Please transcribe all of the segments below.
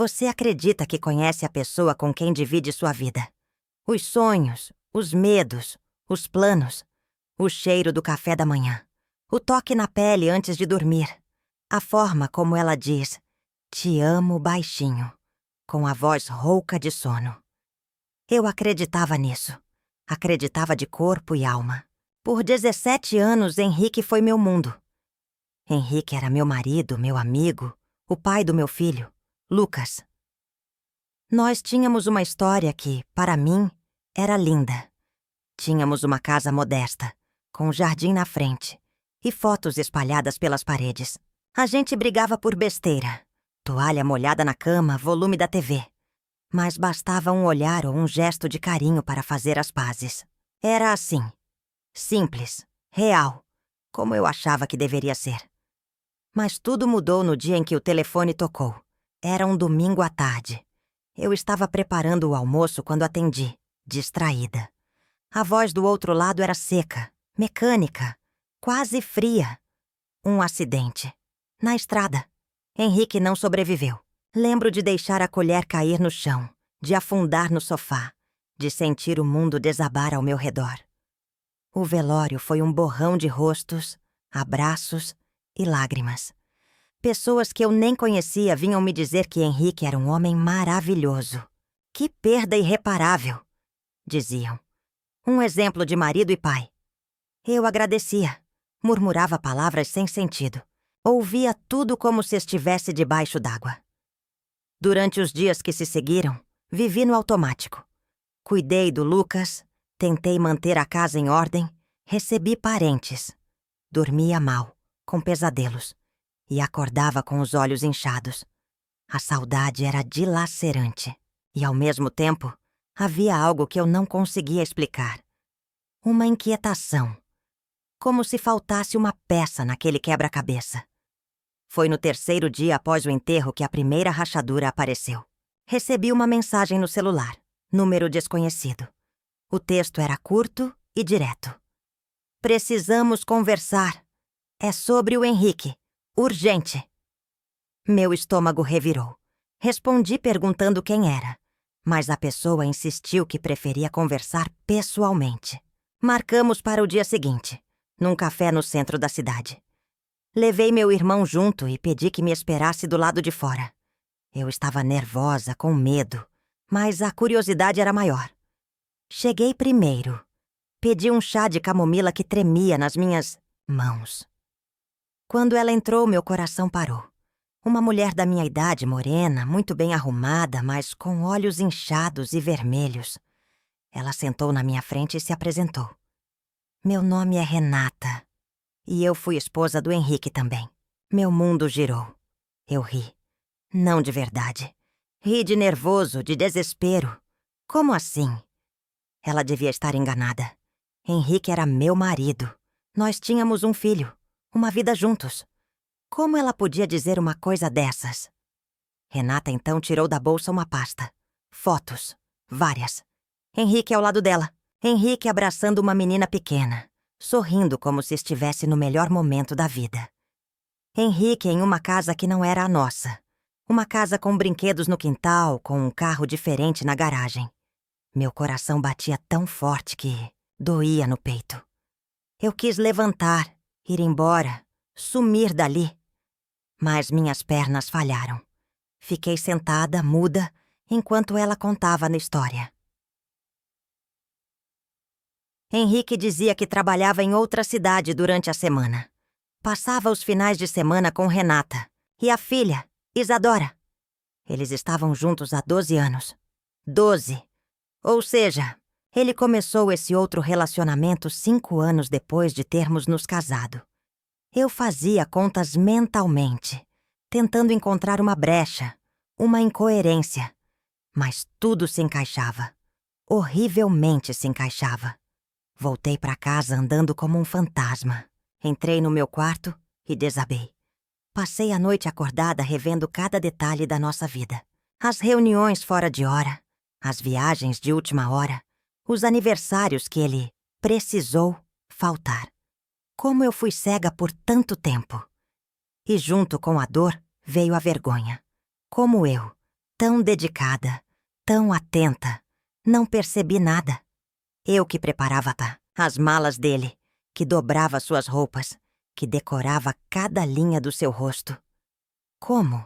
Você acredita que conhece a pessoa com quem divide sua vida. Os sonhos, os medos, os planos, o cheiro do café da manhã, o toque na pele antes de dormir, a forma como ela diz "te amo" baixinho, com a voz rouca de sono. Eu acreditava nisso. Acreditava de corpo e alma. Por 17 anos, Henrique foi meu mundo. Henrique era meu marido, meu amigo, o pai do meu filho, Lucas. Nós tínhamos uma história que, para mim, era linda. Tínhamos uma casa modesta, com um jardim na frente e fotos espalhadas pelas paredes. A gente brigava por besteira. Toalha molhada na cama, volume da TV. Mas bastava um olhar ou um gesto de carinho para fazer as pazes. Era assim. Simples, real, como eu achava que deveria ser. Mas tudo mudou no dia em que o telefone tocou. Era um domingo à tarde. Eu estava preparando o almoço quando atendi, distraída. A voz do outro lado era seca, mecânica, quase fria. Um acidente. Na estrada. Henrique não sobreviveu. Lembro de deixar a colher cair no chão, de afundar no sofá, de sentir o mundo desabar ao meu redor. O velório foi um borrão de rostos, abraços e lágrimas. Pessoas que eu nem conhecia vinham me dizer que Henrique era um homem maravilhoso. Que perda irreparável, diziam. Um exemplo de marido e pai. Eu agradecia, murmurava palavras sem sentido. Ouvia tudo como se estivesse debaixo d'água. Durante os dias que se seguiram, vivi no automático. Cuidei do Lucas, tentei manter a casa em ordem, recebi parentes. Dormia mal, com pesadelos, e acordava com os olhos inchados. A saudade era dilacerante, e ao mesmo tempo, havia algo que eu não conseguia explicar. Uma inquietação, como se faltasse uma peça naquele quebra-cabeça. Foi no terceiro dia após o enterro que a primeira rachadura apareceu. Recebi uma mensagem no celular, número desconhecido. O texto era curto e direto. Precisamos conversar. É sobre o Henrique. Urgente. Meu estômago revirou. Respondi perguntando quem era, mas a pessoa insistiu que preferia conversar pessoalmente. Marcamos para o dia seguinte, num café no centro da cidade. Levei meu irmão junto e pedi que me esperasse do lado de fora. Eu estava nervosa, com medo, mas a curiosidade era maior. Cheguei primeiro. Pedi um chá de camomila que tremia nas minhas mãos. Quando ela entrou, meu coração parou. Uma mulher da minha idade, morena, muito bem arrumada, mas com olhos inchados e vermelhos. Ela sentou na minha frente e se apresentou. Meu nome é Renata. E eu fui esposa do Henrique também. Meu mundo girou. Eu ri. Não de verdade. Ri de nervoso, de desespero. Como assim? Ela devia estar enganada. Henrique era meu marido. Nós tínhamos um filho, uma vida juntos. Como ela podia dizer uma coisa dessas? Renata então tirou da bolsa uma pasta. Fotos. Várias. Henrique ao lado dela. Henrique abraçando uma menina pequena, sorrindo como se estivesse no melhor momento da vida. Henrique em uma casa que não era a nossa. Uma casa com brinquedos no quintal, com um carro diferente na garagem. Meu coração batia tão forte que doía no peito. Eu quis levantar, ir embora, sumir dali. Mas minhas pernas falharam. Fiquei sentada, muda, enquanto ela contava a história. Henrique dizia que trabalhava em outra cidade durante a semana. Passava os finais de semana com Renata e a filha, Isadora. Eles estavam juntos há 12 anos. 12. Ou seja, ele começou esse outro relacionamento 5 anos depois de termos nos casado. Eu fazia contas mentalmente, tentando encontrar uma brecha, uma incoerência. Mas tudo se encaixava. Horrivelmente se encaixava. Voltei para casa andando como um fantasma. Entrei no meu quarto e desabei. Passei a noite acordada revendo cada detalhe da nossa vida. As reuniões fora de hora, as viagens de última hora, os aniversários que ele precisou faltar. Como eu fui cega por tanto tempo. E junto com a dor veio a vergonha. Como eu, Tão dedicada, tão atenta, não percebi nada. Eu que preparava as malas dele, que dobrava suas roupas, que decorava cada linha do seu rosto. Como?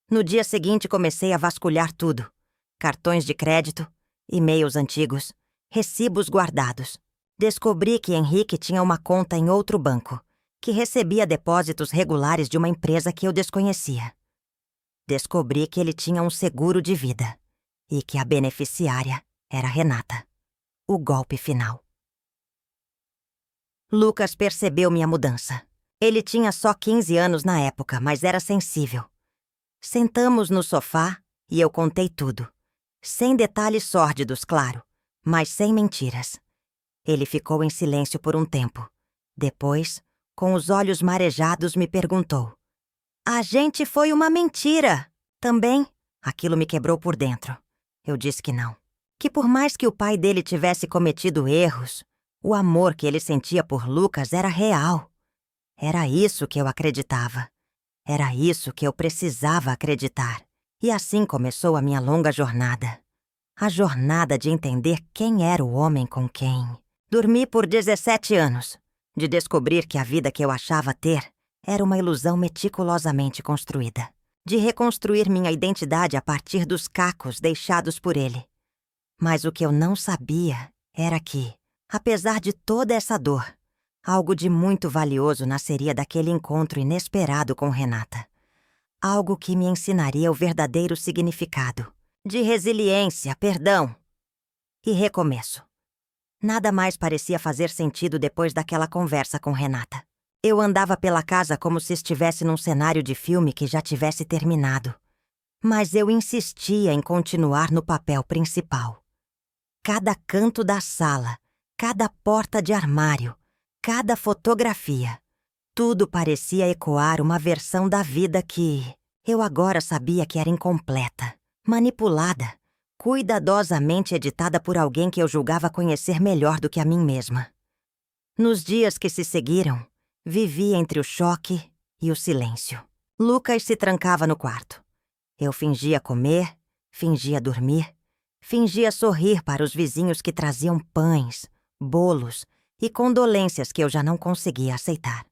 No dia seguinte comecei a vasculhar tudo. Cartões de crédito, e-mails antigos, recibos guardados. Descobri que Henrique tinha uma conta em outro banco, que recebia depósitos regulares de uma empresa que eu desconhecia. Descobri que ele tinha um seguro de vida e que a beneficiária era Renata. O golpe final. Lucas percebeu minha mudança. Ele tinha só 15 anos na época, mas era sensível. Sentamos no sofá e eu contei tudo. Sem detalhes sórdidos, claro, mas sem mentiras. Ele ficou em silêncio por um tempo. Depois, com os olhos marejados, me perguntou: "A gente foi uma mentira, também?" Aquilo me quebrou por dentro. Eu disse que não. Que por mais que o pai dele tivesse cometido erros, o amor que ele sentia por Lucas era real. Era isso que eu acreditava. Era isso que eu precisava acreditar. E assim começou a minha longa jornada. A jornada de entender quem era o homem com quem dormi por 17 anos, de descobrir que a vida que eu achava ter era uma ilusão meticulosamente construída, de reconstruir minha identidade a partir dos cacos deixados por ele. Mas o que eu não sabia era que, apesar de toda essa dor, algo de muito valioso nasceria daquele encontro inesperado com Renata. Algo que me ensinaria o verdadeiro significado de resiliência, perdão e recomeço. Nada mais parecia fazer sentido depois daquela conversa com Renata. Eu andava pela casa como se estivesse num cenário de filme que já tivesse terminado. Mas eu insistia em continuar no papel principal. Cada canto da sala, cada porta de armário, cada fotografia, tudo parecia ecoar uma versão da vida que eu agora sabia que era incompleta, manipulada, cuidadosamente editada por alguém que eu julgava conhecer melhor do que a mim mesma. Nos dias que se seguiram, vivi entre o choque e o silêncio. Lucas se trancava no quarto. Eu fingia comer, fingia dormir, fingia sorrir para os vizinhos que traziam pães, bolos e condolências que eu já não conseguia aceitar.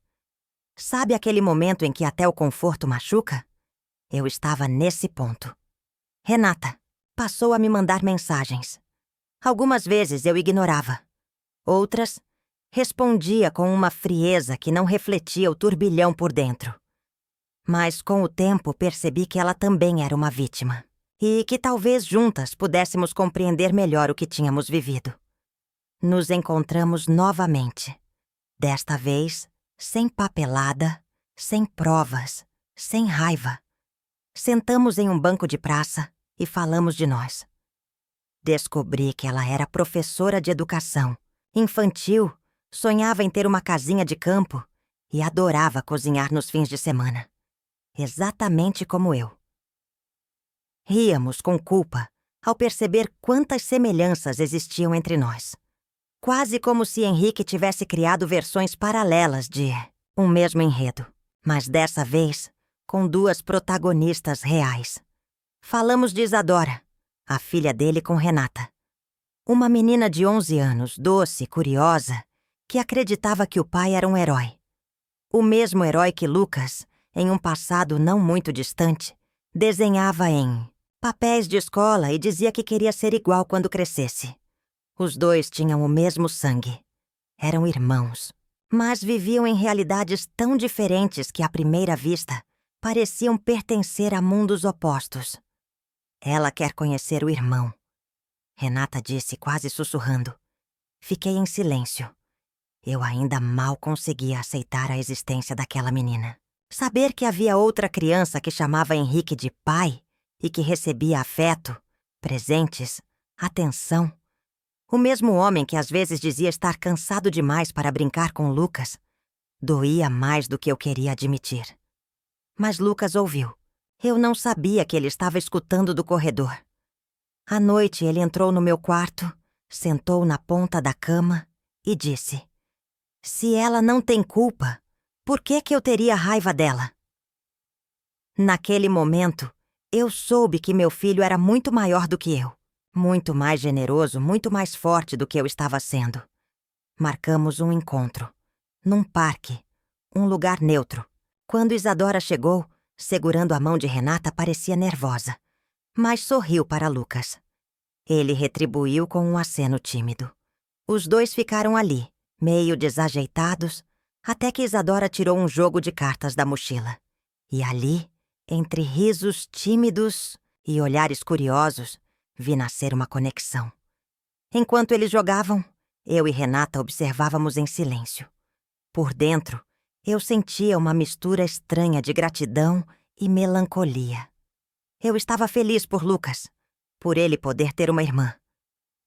Sabe aquele momento em que até o conforto machuca? Eu estava nesse ponto. Renata passou a me mandar mensagens. Algumas vezes eu ignorava. Outras, respondia com uma frieza que não refletia o turbilhão por dentro. Mas com o tempo percebi que ela também era uma vítima. E que talvez juntas pudéssemos compreender melhor o que tínhamos vivido. Nos encontramos novamente. Desta vez, sem papelada, sem provas, sem raiva. Sentamos em um banco de praça e falamos de nós. Descobri que ela era professora de educação, infantil, sonhava em ter uma casinha de campo e adorava cozinhar nos fins de semana. Exatamente como eu. Ríamos com culpa ao perceber quantas semelhanças existiam entre nós. Quase como se Henrique tivesse criado versões paralelas de um mesmo enredo, mas dessa vez com duas protagonistas reais. Falamos de Isadora, a filha dele com Renata. Uma menina de 11 anos, doce, curiosa, que acreditava que o pai era um herói. O mesmo herói que Lucas, em um passado não muito distante, desenhava em papéis de escola e dizia que queria ser igual quando crescesse. Os dois tinham o mesmo sangue. Eram irmãos, mas viviam em realidades tão diferentes que, à primeira vista, pareciam pertencer a mundos opostos. Ela quer conhecer o irmão, Renata disse, quase sussurrando. Fiquei em silêncio. Eu ainda mal conseguia aceitar a existência daquela menina. Saber que havia outra criança que chamava Henrique de pai e que recebia afeto, presentes, atenção. O mesmo homem que às vezes dizia estar cansado demais para brincar com Lucas, doía mais do que eu queria admitir. Mas Lucas ouviu. Eu não sabia que ele estava escutando do corredor. À noite ele entrou no meu quarto, sentou na ponta da cama e disse: "Se ela não tem culpa, por que eu teria raiva dela?" Naquele momento, Eu soube que meu filho era muito maior do que eu, muito mais generoso, muito mais forte do que eu estava sendo. Marcamos um encontro, num parque, um lugar neutro. Quando Isadora chegou, segurando a mão de Renata, parecia nervosa, mas sorriu para Lucas. Ele retribuiu com um aceno tímido. Os dois ficaram ali, meio desajeitados, até que Isadora tirou um jogo de cartas da mochila. E ali, entre risos tímidos e olhares curiosos, vi nascer uma conexão. Enquanto eles jogavam, eu e Renata observávamos em silêncio. Por dentro, eu sentia uma mistura estranha de gratidão e melancolia. Eu estava feliz por Lucas, por ele poder ter uma irmã.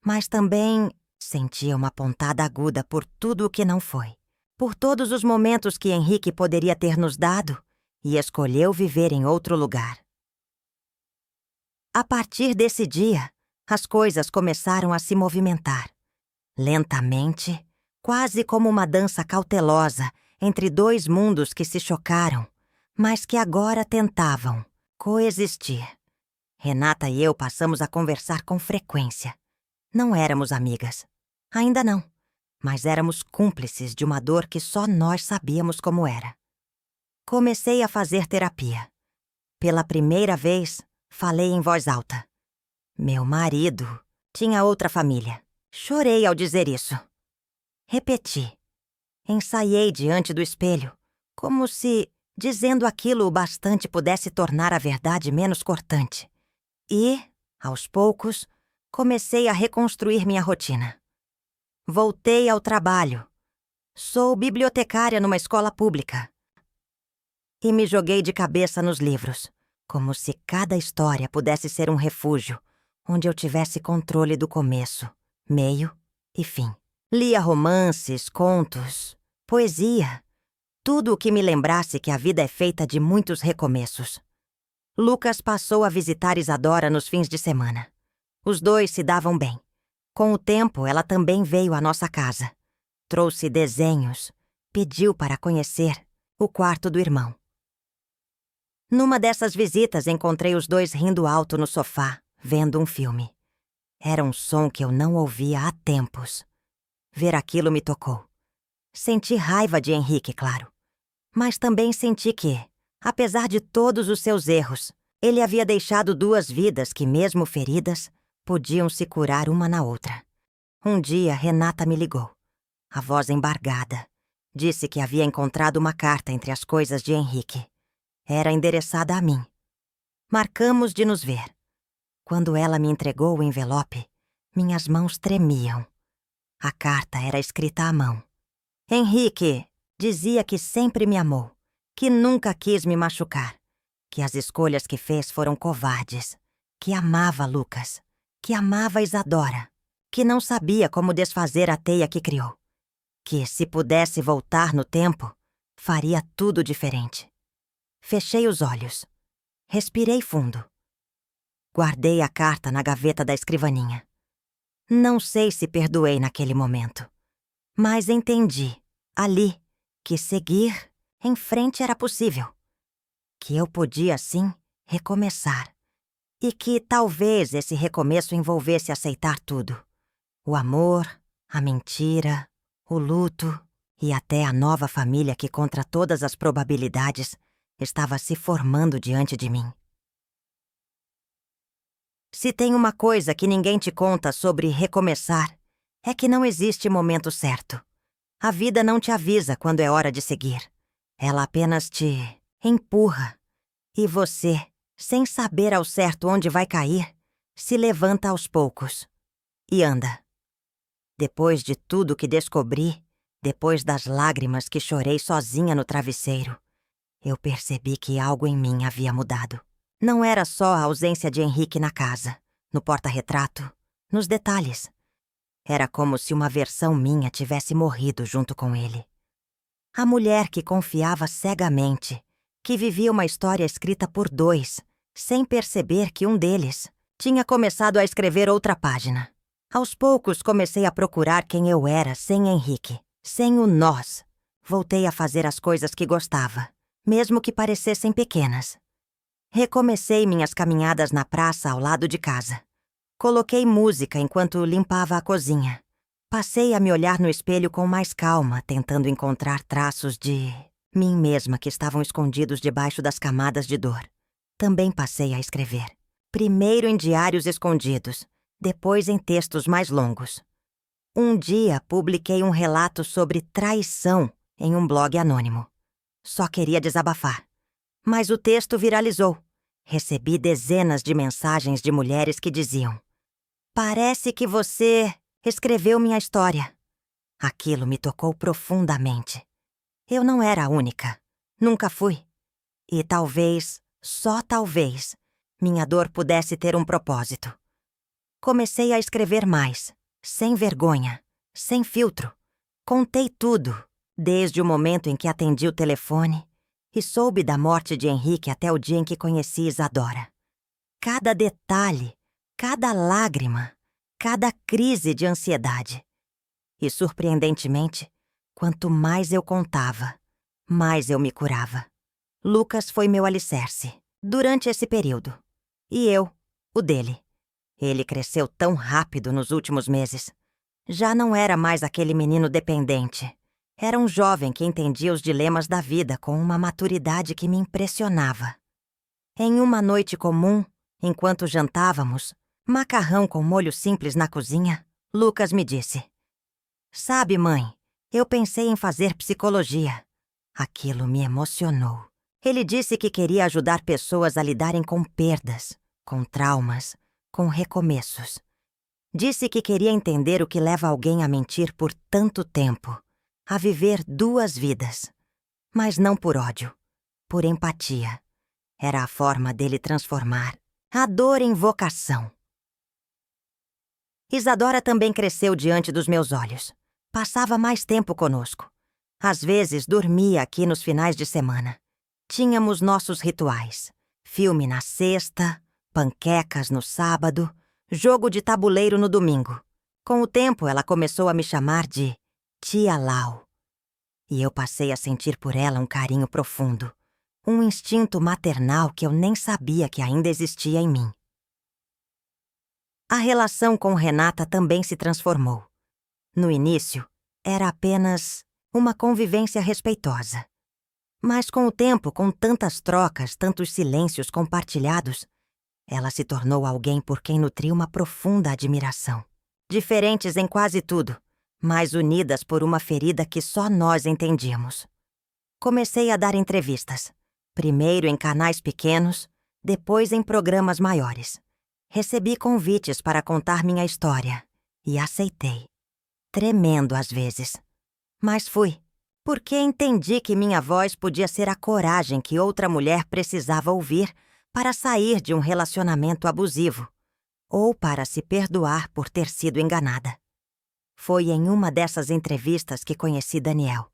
Mas também sentia uma pontada aguda por tudo o que não foi. Por todos os momentos que Henrique poderia ter nos dado e escolheu viver em outro lugar. A partir desse dia, as coisas começaram a se movimentar. Lentamente, quase como uma dança cautelosa entre dois mundos que se chocaram, mas que agora tentavam coexistir. Renata e eu passamos a conversar com frequência. Não éramos amigas. Ainda não. Mas éramos cúmplices de uma dor que só nós sabíamos como era. Comecei a fazer terapia. Pela primeira vez, falei em voz alta. Meu marido tinha outra família. Chorei ao dizer isso. Repeti. Ensaiei diante do espelho, como se, dizendo aquilo o bastante, pudesse tornar a verdade menos cortante. E, aos poucos, comecei a reconstruir minha rotina. Voltei ao trabalho. Sou bibliotecária numa escola pública. E me joguei de cabeça nos livros, como se cada história pudesse ser um refúgio, onde eu tivesse controle do começo, meio e fim. Lia romances, contos, poesia, tudo o que me lembrasse que a vida é feita de muitos recomeços. Lucas passou a visitar Isadora nos fins de semana. Os dois se davam bem. Com o tempo, ela também veio à nossa casa. Trouxe desenhos, pediu para conhecer o quarto do irmão. Numa dessas visitas, encontrei os dois rindo alto no sofá, vendo um filme. Era um som que eu não ouvia há tempos. Ver aquilo me tocou. Senti raiva de Henrique, claro. Mas também senti que, apesar de todos os seus erros, ele havia deixado duas vidas que, mesmo feridas, podiam se curar uma na outra. Um dia, Renata me ligou. A voz embargada. Disse que havia encontrado uma carta entre as coisas de Henrique. Era endereçada a mim. Marcamos de nos ver. Quando ela me entregou o envelope, minhas mãos tremiam. A carta era escrita à mão. Henrique dizia que sempre me amou, que nunca quis me machucar, que as escolhas que fez foram covardes, que amava Lucas, que amava Isadora, que não sabia como desfazer a teia que criou, que, se pudesse voltar no tempo, faria tudo diferente. Fechei os olhos. Respirei fundo. Guardei a carta na gaveta da escrivaninha. Não sei se perdoei naquele momento, mas entendi, ali, que seguir em frente era possível, que eu podia, sim, recomeçar, e que talvez esse recomeço envolvesse aceitar tudo. O amor, a mentira, o luto e até a nova família que, contra todas as probabilidades, estava se formando diante de mim. Se tem uma coisa que ninguém te conta sobre recomeçar, é que não existe momento certo. A vida não te avisa quando é hora de seguir. Ela apenas te empurra. E você, sem saber ao certo onde vai cair, se levanta aos poucos e anda. Depois de tudo que descobri, depois das lágrimas que chorei sozinha no travesseiro, eu percebi que algo em mim havia mudado. Não era só a ausência de Henrique na casa, no porta-retrato, nos detalhes. Era como se uma versão minha tivesse morrido junto com ele. A mulher que confiava cegamente, que vivia uma história escrita por dois, sem perceber que um deles tinha começado a escrever outra página. Aos poucos comecei a procurar quem eu era sem Henrique, sem o nós. Voltei a fazer as coisas que gostava, mesmo que parecessem pequenas. Recomecei minhas caminhadas na praça ao lado de casa. Coloquei música enquanto limpava a cozinha. Passei a me olhar no espelho com mais calma, tentando encontrar traços de mim mesma que estavam escondidos debaixo das camadas de dor. Também passei a escrever. Primeiro em diários escondidos, depois em textos mais longos. Um dia publiquei um relato sobre traição em um blog anônimo. Só queria desabafar. Mas o texto viralizou. Recebi dezenas de mensagens de mulheres que diziam: "Parece que você escreveu minha história." Aquilo me tocou profundamente. Eu não era a única. Nunca fui. E talvez, só talvez, minha dor pudesse ter um propósito. Comecei a escrever mais, sem vergonha, sem filtro. Contei tudo, desde o momento em que atendi o telefone e soube da morte de Henrique até o dia em que conheci Isadora. Cada detalhe, cada lágrima, cada crise de ansiedade. E, surpreendentemente, quanto mais eu contava, mais eu me curava. Lucas foi meu alicerce, durante esse período. E eu, o dele. Ele cresceu tão rápido nos últimos meses. Já não era mais aquele menino dependente. Era um jovem que entendia os dilemas da vida com uma maturidade que me impressionava. Em uma noite comum, enquanto jantávamos, macarrão com molho simples na cozinha, Lucas me disse: "Sabe, mãe, eu pensei em fazer psicologia." Aquilo me emocionou. Ele disse que queria ajudar pessoas a lidarem com perdas, com traumas, com recomeços. Disse que queria entender o que leva alguém a mentir por tanto tempo, a viver duas vidas. Mas não por ódio, por empatia. Era a forma dele transformar a dor em vocação. Isadora também cresceu diante dos meus olhos. Passava mais tempo conosco. Às vezes dormia aqui nos finais de semana. Tínhamos nossos rituais. Filme na sexta, panquecas no sábado, jogo de tabuleiro no domingo. Com o tempo, ela começou a me chamar de Tia Lau. E eu passei a sentir por ela um carinho profundo, um instinto maternal que eu nem sabia que ainda existia em mim. A relação com Renata também se transformou. No início, era apenas uma convivência respeitosa. Mas com o tempo, com tantas trocas, tantos silêncios compartilhados, ela se tornou alguém por quem nutri uma profunda admiração. Diferentes em quase tudo, mas unidas por uma ferida que só nós entendíamos. Comecei a dar entrevistas, primeiro em canais pequenos, depois em programas maiores. Recebi convites para contar minha história e aceitei. Tremendo às vezes. Mas fui, porque entendi que minha voz podia ser a coragem que outra mulher precisava ouvir para sair de um relacionamento abusivo, ou para se perdoar por ter sido enganada. Foi em uma dessas entrevistas que conheci Daniel.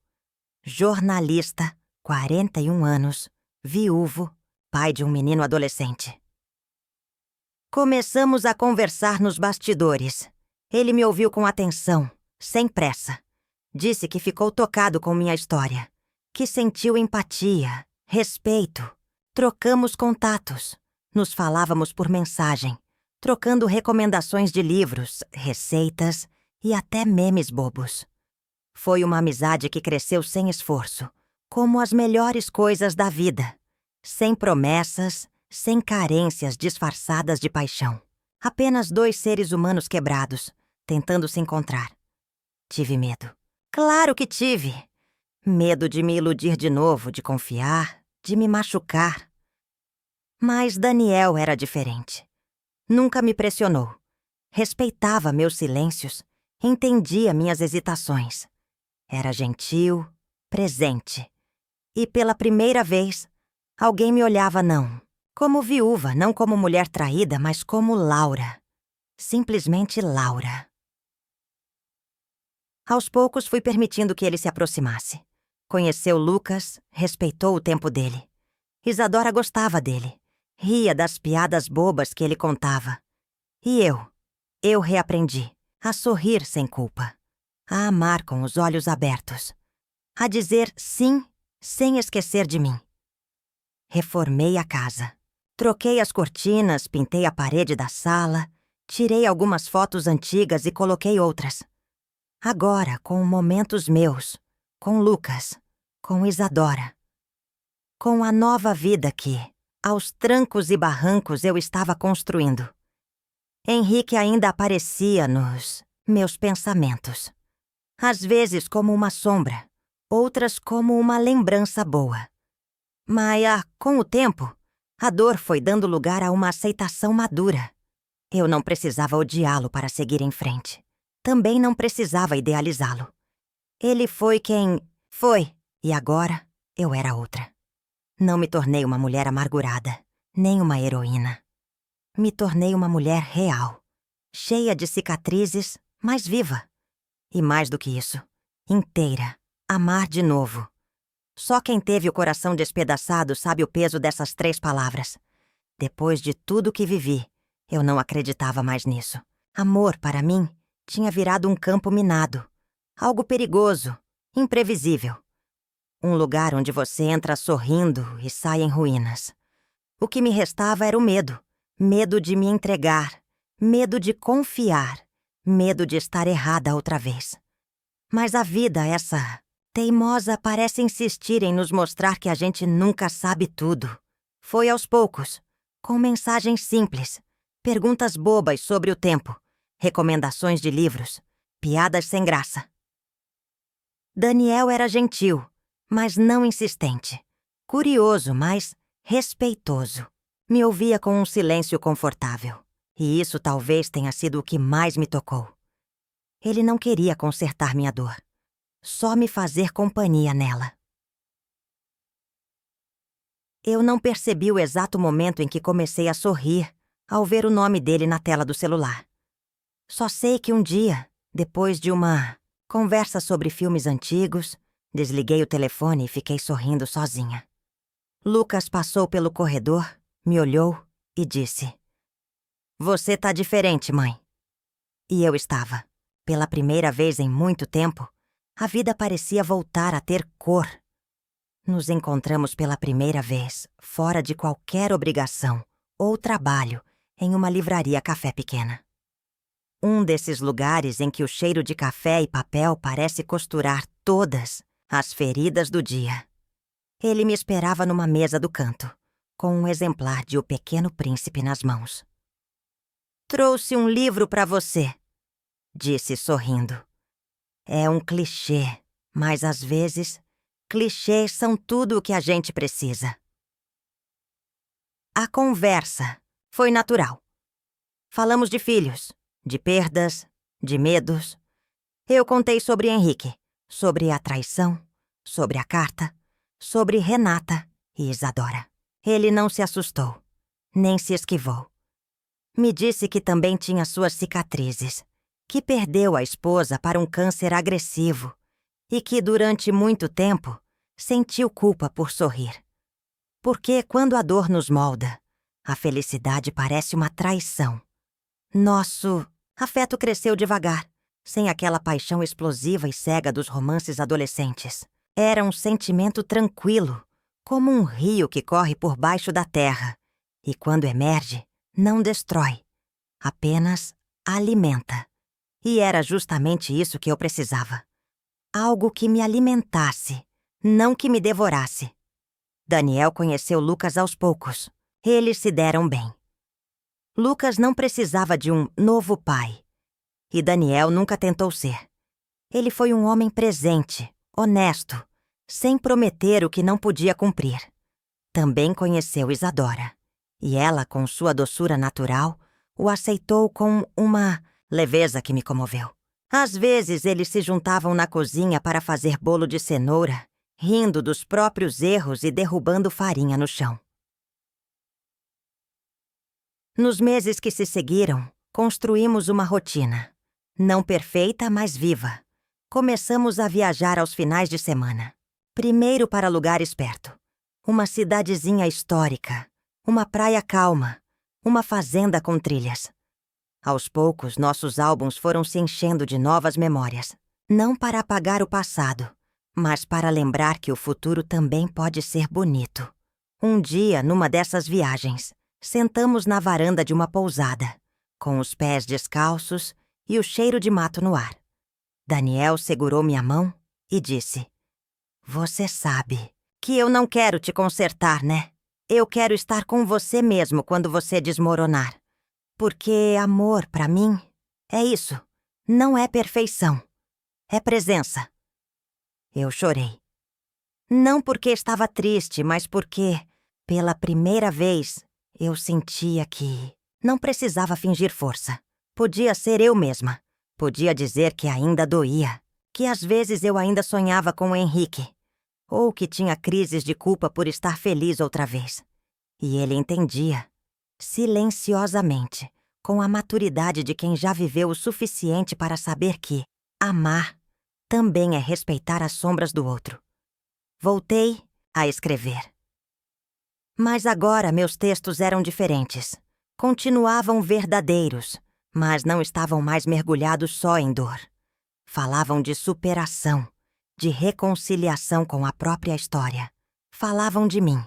Jornalista, 41 anos, viúvo, pai de um menino adolescente. Começamos a conversar nos bastidores. Ele me ouviu com atenção, sem pressa. Disse que ficou tocado com minha história, que sentiu empatia, respeito. Trocamos contatos. Nos falávamos por mensagem, trocando recomendações de livros, receitas e até memes bobos. Foi uma amizade que cresceu sem esforço, como as melhores coisas da vida, sem promessas, sem carências disfarçadas de paixão. Apenas dois seres humanos quebrados, tentando se encontrar. Tive medo. Claro que tive! Medo de me iludir de novo, de confiar, de me machucar. Mas Daniel era diferente. Nunca me pressionou. Respeitava meus silêncios, entendia minhas hesitações. Era gentil, presente. E pela primeira vez, alguém me olhava não como viúva, não como mulher traída, mas como Laura. Simplesmente Laura. Aos poucos fui permitindo que ele se aproximasse. Conheceu Lucas, respeitou o tempo dele. Isadora gostava dele. Ria das piadas bobas que ele contava. E eu reaprendi a sorrir sem culpa, a amar com os olhos abertos, a dizer sim sem esquecer de mim. Reformei a casa. Troquei as cortinas, pintei a parede da sala, tirei algumas fotos antigas e coloquei outras. Agora, com momentos meus, com Lucas, com Isadora. Com a nova vida que, aos trancos e barrancos, eu estava construindo. Henrique ainda aparecia nos meus pensamentos. Às vezes como uma sombra, outras como uma lembrança boa. Mas, com o tempo, a dor foi dando lugar a uma aceitação madura. Eu não precisava odiá-lo para seguir em frente. Também não precisava idealizá-lo. Ele foi quem foi, e agora eu era outra. Não me tornei uma mulher amargurada, nem uma heroína. Me tornei uma mulher real, cheia de cicatrizes, mas viva. E mais do que isso, inteira, amar de novo. Só quem teve o coração despedaçado sabe o peso dessas 3 palavras. Depois de tudo que vivi, eu não acreditava mais nisso. Amor, para mim, tinha virado um campo minado. Algo perigoso, imprevisível. Um lugar onde você entra sorrindo e sai em ruínas. O que me restava era o medo. Medo de me entregar. Medo de confiar. Medo de estar errada outra vez. Mas a vida, essa teimosa, parece insistir em nos mostrar que a gente nunca sabe tudo. Foi aos poucos, com mensagens simples, perguntas bobas sobre o tempo, recomendações de livros, piadas sem graça. Daniel era gentil, mas não insistente. Curioso, mas respeitoso. Me ouvia com um silêncio confortável. E isso talvez tenha sido o que mais me tocou. Ele não queria consertar minha dor. Só me fazer companhia nela. Eu não percebi o exato momento em que comecei a sorrir ao ver o nome dele na tela do celular. Só sei que um dia, depois de uma conversa sobre filmes antigos, desliguei o telefone e fiquei sorrindo sozinha. Lucas passou pelo corredor, me olhou e disse: "Você tá diferente, mãe." E eu estava. Pela primeira vez em muito tempo, a vida parecia voltar a ter cor. Nos encontramos pela primeira vez, fora de qualquer obrigação ou trabalho, em uma livraria café pequena. Um desses lugares em que o cheiro de café e papel parece costurar todas as feridas do dia. Ele me esperava numa mesa do canto, com um exemplar de O Pequeno Príncipe nas mãos. "Trouxe um livro para você", disse sorrindo. É um clichê, mas às vezes, clichês são tudo o que a gente precisa. A conversa foi natural. Falamos de filhos, de perdas, de medos. Eu contei sobre Henrique, sobre a traição, sobre a carta, sobre Renata e Isadora. Ele não se assustou, nem se esquivou. Me disse que também tinha suas cicatrizes, que perdeu a esposa para um câncer agressivo e que, durante muito tempo, sentiu culpa por sorrir. Porque, quando a dor nos molda, a felicidade parece uma traição. Nosso afeto cresceu devagar, sem aquela paixão explosiva e cega dos romances adolescentes. Era um sentimento tranquilo, como um rio que corre por baixo da terra e, quando emerge, não destrói, apenas alimenta. E era justamente isso que eu precisava. Algo que me alimentasse, não que me devorasse. Daniel conheceu Lucas aos poucos. Eles se deram bem. Lucas não precisava de um novo pai. E Daniel nunca tentou ser. Ele foi um homem presente, honesto, sem prometer o que não podia cumprir. Também conheceu Isadora. E ela, com sua doçura natural, o aceitou com uma leveza que me comoveu. Às vezes eles se juntavam na cozinha para fazer bolo de cenoura, rindo dos próprios erros e derrubando farinha no chão. Nos meses que se seguiram, construímos uma rotina. Não perfeita, mas viva. Começamos a viajar aos finais de semana. Primeiro para lugares perto. Uma cidadezinha histórica, uma praia calma, uma fazenda com trilhas. Aos poucos, nossos álbuns foram se enchendo de novas memórias. Não para apagar o passado, mas para lembrar que o futuro também pode ser bonito. Um dia, numa dessas viagens, Sentamos na varanda de uma pousada, com os pés descalços e o cheiro de mato no ar. Daniel segurou minha mão e disse: "Você sabe que eu não quero te consertar, né? Eu quero estar com você mesmo quando você desmoronar. Porque amor, pra mim, é isso. Não é perfeição. É presença." Eu chorei. Não porque estava triste, mas porque, pela primeira vez, eu sentia que não precisava fingir força. Podia ser eu mesma. Podia dizer que ainda doía, que às vezes eu ainda sonhava com o Henrique, ou que tinha crises de culpa por estar feliz outra vez. E ele entendia, silenciosamente, com a maturidade de quem já viveu o suficiente para saber que amar também é respeitar as sombras do outro. Voltei a escrever. Mas agora meus textos eram diferentes. Continuavam verdadeiros, mas não estavam mais mergulhados só em dor. Falavam de superação, de reconciliação com a própria história. Falavam de mim.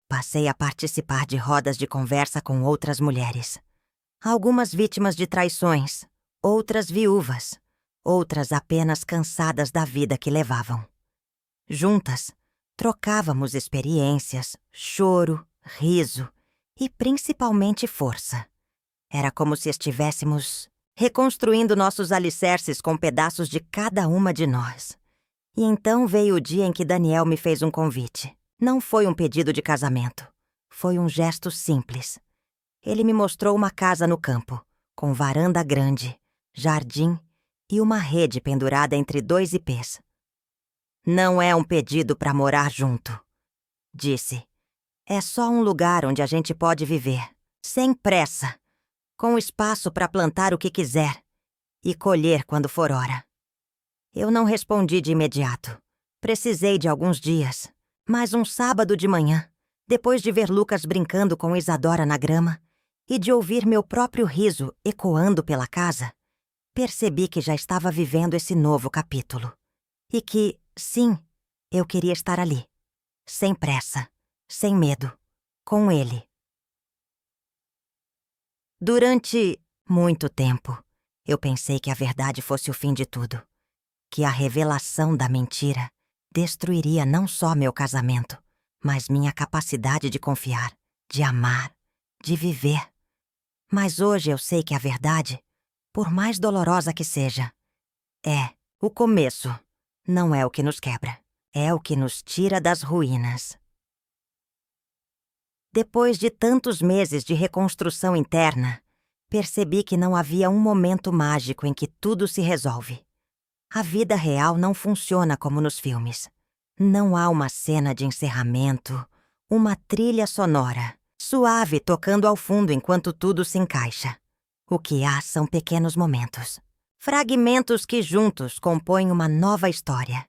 Passei a participar de rodas de conversa com outras mulheres. Algumas vítimas de traições, outras viúvas, outras apenas cansadas da vida que levavam. Juntas, trocávamos experiências, choro, riso e principalmente força. Era como se estivéssemos reconstruindo nossos alicerces com pedaços de cada uma de nós. E então veio o dia em que Daniel me fez um convite. Não foi um pedido de casamento. Foi um gesto simples. Ele me mostrou uma casa no campo, com varanda grande, jardim e uma rede pendurada entre 2 ipês. "Não é um pedido para morar junto", disse. "É só um lugar onde a gente pode viver, sem pressa, com espaço para plantar o que quiser e colher quando for hora." Eu não respondi de imediato. Precisei de alguns dias, mas um sábado de manhã, depois de ver Lucas brincando com Isadora na grama e de ouvir meu próprio riso ecoando pela casa, percebi que já estava vivendo esse novo capítulo. E que, sim, eu queria estar ali, sem pressa, sem medo, com ele. Durante muito tempo, eu pensei que a verdade fosse o fim de tudo, que a revelação da mentira destruiria não só meu casamento, mas minha capacidade de confiar, de amar, de viver. Mas hoje eu sei que a verdade, por mais dolorosa que seja, é o começo. Não é o que nos quebra, é o que nos tira das ruínas. Depois de tantos meses de reconstrução interna, percebi que não havia um momento mágico em que tudo se resolve. A vida real não funciona como nos filmes. Não há uma cena de encerramento, uma trilha sonora, suave tocando ao fundo enquanto tudo se encaixa. O que há são pequenos momentos. Fragmentos que juntos compõem uma nova história.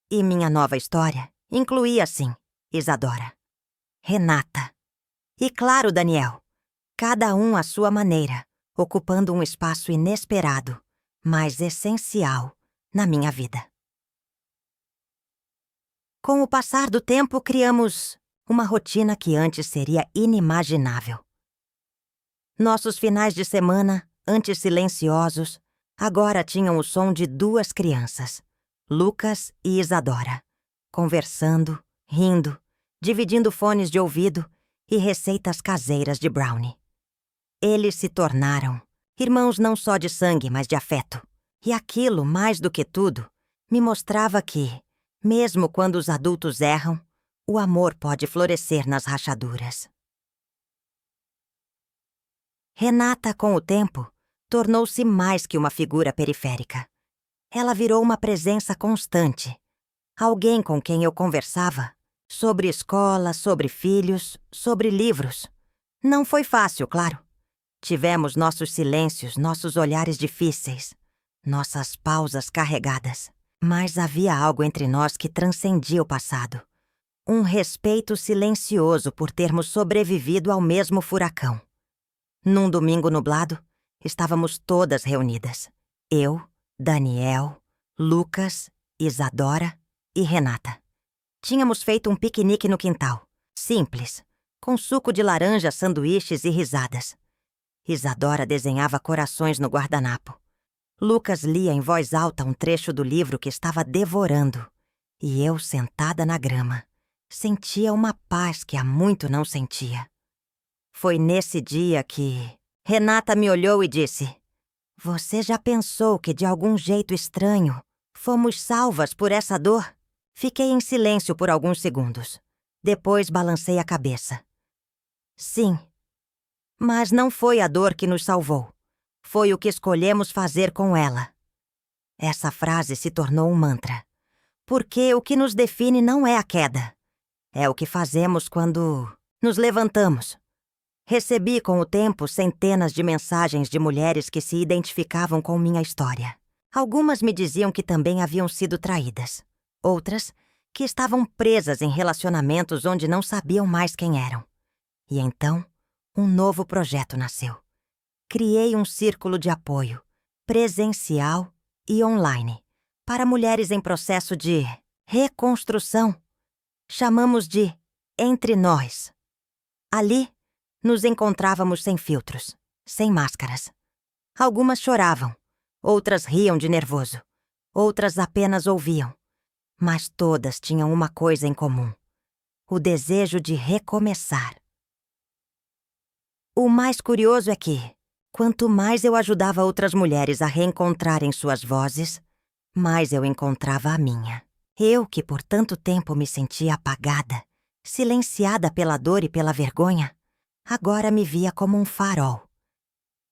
E minha nova história incluía, sim, Isadora, Renata e, claro, Daniel. Cada um à sua maneira, ocupando um espaço inesperado, mas essencial, na minha vida. Com o passar do tempo, criamos uma rotina que antes seria inimaginável. Nossos finais de semana, antes silenciosos, agora tinham o som de 2 crianças, Lucas e Isadora, conversando, rindo, dividindo fones de ouvido e receitas caseiras de brownie. Eles se tornaram irmãos não só de sangue, mas de afeto. E aquilo, mais do que tudo, me mostrava que, mesmo quando os adultos erram, o amor pode florescer nas rachaduras. Renata, com o tempo, tornou-se mais que uma figura periférica. Ela virou uma presença constante. Alguém com quem eu conversava sobre escola, sobre filhos, sobre livros. Não foi fácil, claro. Tivemos nossos silêncios, nossos olhares difíceis, nossas pausas carregadas. Mas havia algo entre nós que transcendia o passado. Um respeito silencioso por termos sobrevivido ao mesmo furacão. Num domingo nublado, estávamos todas reunidas. Eu, Daniel, Lucas, Isadora e Renata. Tínhamos feito um piquenique no quintal, simples, com suco de laranja, sanduíches e risadas. Isadora desenhava corações no guardanapo. Lucas lia em voz alta um trecho do livro que estava devorando. E eu, sentada na grama, sentia uma paz que há muito não sentia. Foi nesse dia que Renata me olhou e disse: "Você já pensou que de algum jeito estranho fomos salvas por essa dor?" Fiquei em silêncio por alguns segundos. Depois balancei a cabeça. Sim. Mas não foi a dor que nos salvou. Foi o que escolhemos fazer com ela. Essa frase se tornou um mantra. Porque o que nos define não é a queda. É o que fazemos quando nos levantamos. Recebi com o tempo centenas de mensagens de mulheres que se identificavam com minha história. Algumas me diziam que também haviam sido traídas. Outras, que estavam presas em relacionamentos onde não sabiam mais quem eram. E então, um novo projeto nasceu. Criei um círculo de apoio, presencial e online, para mulheres em processo de reconstrução. Chamamos de Entre Nós. Ali, nos encontrávamos sem filtros, sem máscaras. Algumas choravam, outras riam de nervoso, outras apenas ouviam. Mas todas tinham uma coisa em comum: o desejo de recomeçar. O mais curioso é que, quanto mais eu ajudava outras mulheres a reencontrarem suas vozes, mais eu encontrava a minha. Eu, que por tanto tempo me sentia apagada, silenciada pela dor e pela vergonha, agora me via como um farol.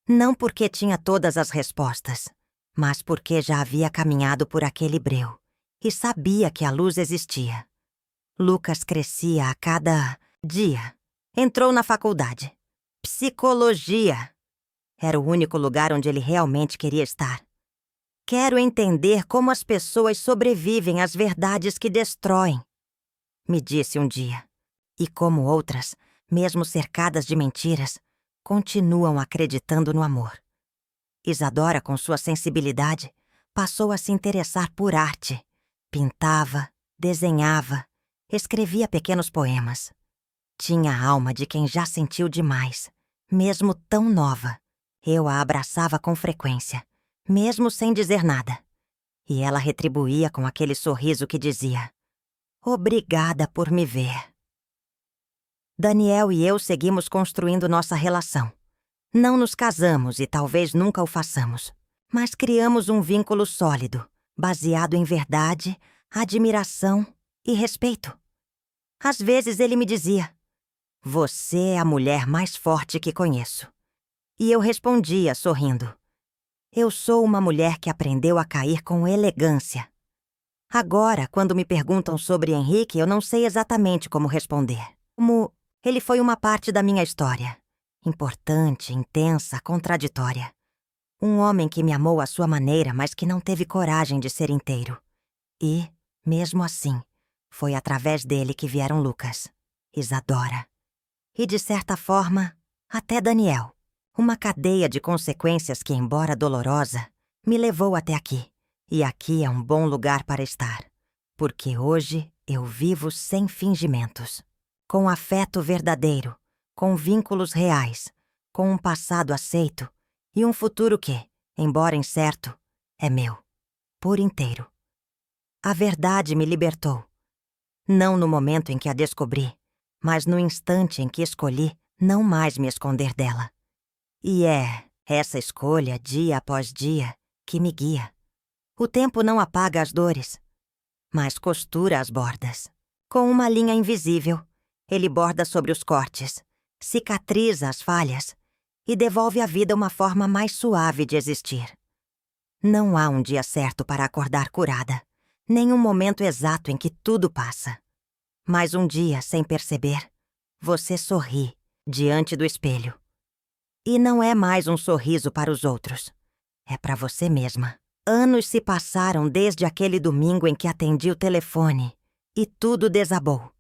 Não porque tinha todas as respostas, mas porque já havia caminhado por aquele breu e sabia que a luz existia. Lucas crescia a cada dia. Entrou na faculdade. Psicologia. Era o único lugar onde ele realmente queria estar. Quero entender como as pessoas sobrevivem às verdades que destroem, me disse um dia. E como outras, mesmo cercadas de mentiras, continuam acreditando no amor. Isadora, com sua sensibilidade, passou a se interessar por arte. Pintava, desenhava, escrevia pequenos poemas. Tinha a alma de quem já sentiu demais, mesmo tão nova. Eu a abraçava com frequência, mesmo sem dizer nada. E ela retribuía com aquele sorriso que dizia: "Obrigada por me ver." Daniel e eu seguimos construindo nossa relação. Não nos casamos e talvez nunca o façamos, mas criamos um vínculo sólido, baseado em verdade, admiração e respeito. Às vezes ele me dizia: "Você é a mulher mais forte que conheço." E eu respondia, sorrindo: "Eu sou uma mulher que aprendeu a cair com elegância." Agora, quando me perguntam sobre Henrique, eu não sei exatamente como responder. Ele foi uma parte da minha história. Importante, intensa, contraditória. Um homem que me amou à sua maneira, mas que não teve coragem de ser inteiro. E, mesmo assim, foi através dele que vieram Lucas, Isadora. E, de certa forma, até Daniel. Uma cadeia de consequências que, embora dolorosa, me levou até aqui. E aqui é um bom lugar para estar. Porque hoje eu vivo sem fingimentos. Com afeto verdadeiro, com vínculos reais, com um passado aceito e um futuro que, embora incerto, é meu, por inteiro. A verdade me libertou. Não no momento em que a descobri, mas no instante em que escolhi não mais me esconder dela. E é essa escolha, dia após dia, que me guia. O tempo não apaga as dores, mas costura as bordas. Com uma linha invisível, ele borda sobre os cortes, cicatriza as falhas e devolve à vida uma forma mais suave de existir. Não há um dia certo para acordar curada, nem um momento exato em que tudo passa. Mas um dia, sem perceber, você sorri diante do espelho. E não é mais um sorriso para os outros. É para você mesma. Anos se passaram desde aquele domingo em que atendi o telefone e tudo desabou.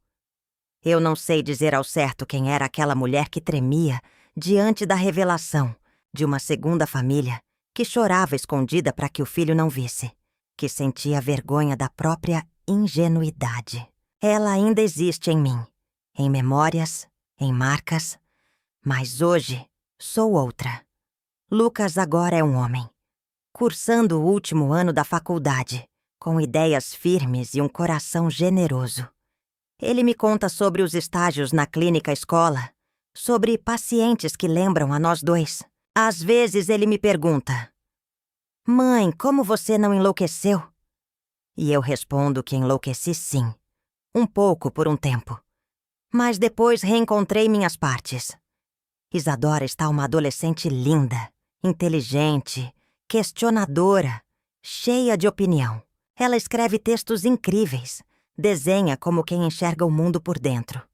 Eu não sei dizer ao certo quem era aquela mulher que tremia diante da revelação de uma segunda família que chorava escondida para que o filho não visse, que sentia vergonha da própria ingenuidade. Ela ainda existe em mim, em memórias, em marcas, mas hoje sou outra. Lucas agora é um homem, cursando o último ano da faculdade, com ideias firmes e um coração generoso. Ele me conta sobre os estágios na clínica escola, sobre pacientes que lembram a nós dois. Às vezes ele me pergunta: "Mãe, como você não enlouqueceu?" E eu respondo que enlouqueci sim, um pouco por um tempo. Mas depois reencontrei minhas partes. Isadora está uma adolescente linda, inteligente, questionadora, cheia de opinião. Ela escreve textos incríveis, desenha como quem enxerga o mundo por dentro.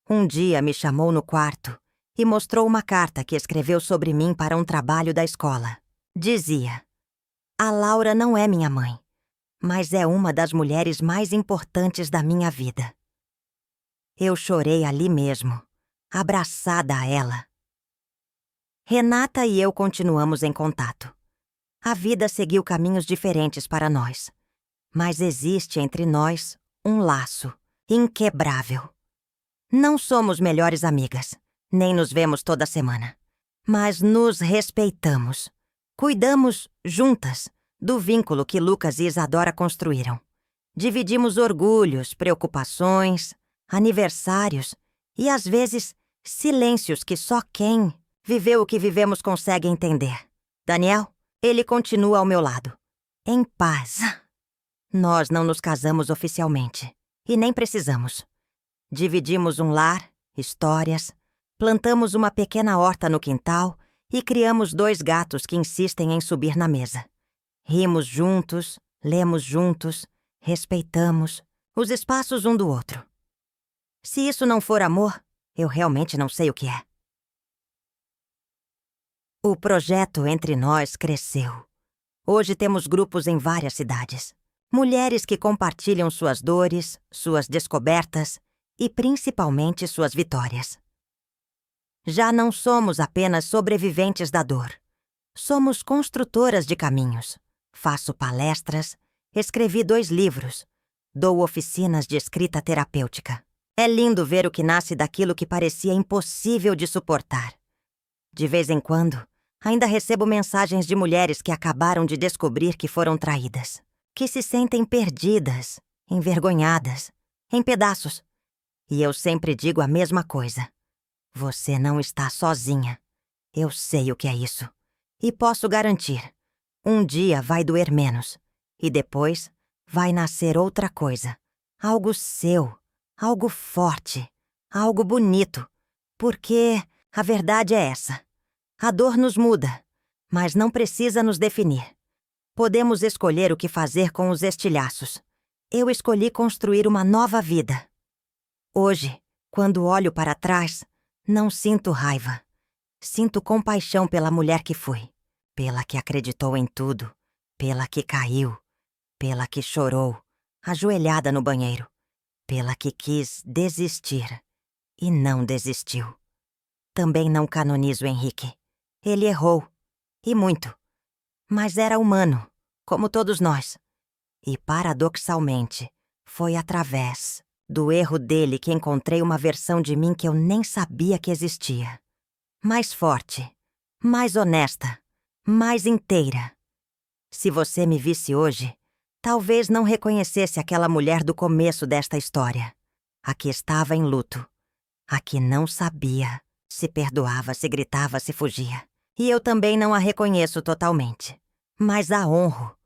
Um dia me chamou no quarto e mostrou uma carta que escreveu sobre mim para um trabalho da escola. Dizia: "A Laura não é minha mãe, mas é uma das mulheres mais importantes da minha vida." Eu chorei ali mesmo, abraçada a ela. Renata e eu continuamos em contato. A vida seguiu caminhos diferentes para nós, mas existe entre nós um laço inquebrável. Não somos melhores amigas, nem nos vemos toda semana, mas nos respeitamos. Cuidamos juntas do vínculo que Lucas e Isadora construíram. Dividimos orgulhos, preocupações, aniversários e, às vezes, silêncios que só quem viveu o que vivemos consegue entender. Daniel, ele continua ao meu lado, em paz. Nós não nos casamos oficialmente, e nem precisamos. Dividimos um lar, histórias, plantamos uma pequena horta no quintal e criamos 2 gatos que insistem em subir na mesa. Rimos juntos, lemos juntos, respeitamos os espaços um do outro. Se isso não for amor, eu realmente não sei o que é. O projeto entre nós cresceu. Hoje temos grupos em várias cidades. Mulheres que compartilham suas dores, suas descobertas e principalmente suas vitórias. Já não somos apenas sobreviventes da dor. Somos construtoras de caminhos. Faço palestras, escrevi 2 livros, dou oficinas de escrita terapêutica. É lindo ver o que nasce daquilo que parecia impossível de suportar. De vez em quando, ainda recebo mensagens de mulheres que acabaram de descobrir que foram traídas, que se sentem perdidas, envergonhadas, em pedaços. E eu sempre digo a mesma coisa: você não está sozinha. Eu sei o que é isso. E posso garantir, um dia vai doer menos. E depois vai nascer outra coisa. Algo seu, algo forte, algo bonito. Porque a verdade é essa. A dor nos muda, mas não precisa nos definir. Podemos escolher o que fazer com os estilhaços. Eu escolhi construir uma nova vida. Hoje, quando olho para trás, não sinto raiva. Sinto compaixão pela mulher que fui, pela que acreditou em tudo, pela que caiu, pela que chorou, ajoelhada no banheiro, pela que quis desistir e não desistiu. Também não canonizo Henrique. Ele errou, e muito, mas era humano, como todos nós. E, paradoxalmente, foi através do erro dele que encontrei uma versão de mim que eu nem sabia que existia. Mais forte, mais honesta, mais inteira. Se você me visse hoje, talvez não reconhecesse aquela mulher do começo desta história. A que estava em luto. A que não sabia se perdoava, se gritava, se fugia. E eu também não a reconheço totalmente. Mas a honro.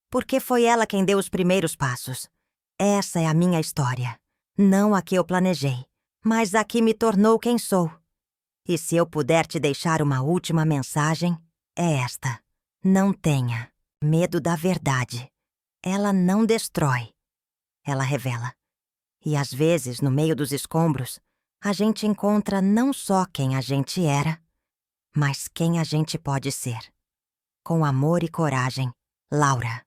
Porque foi ela quem deu os primeiros passos. Essa é a minha história. Não a que eu planejei, mas a que me tornou quem sou. E se eu puder te deixar uma última mensagem, é esta: não tenha medo da verdade. Ela não destrói, ela revela. E às vezes, no meio dos escombros, a gente encontra não só quem a gente era, mas quem a gente pode ser. Com amor e coragem, Laura.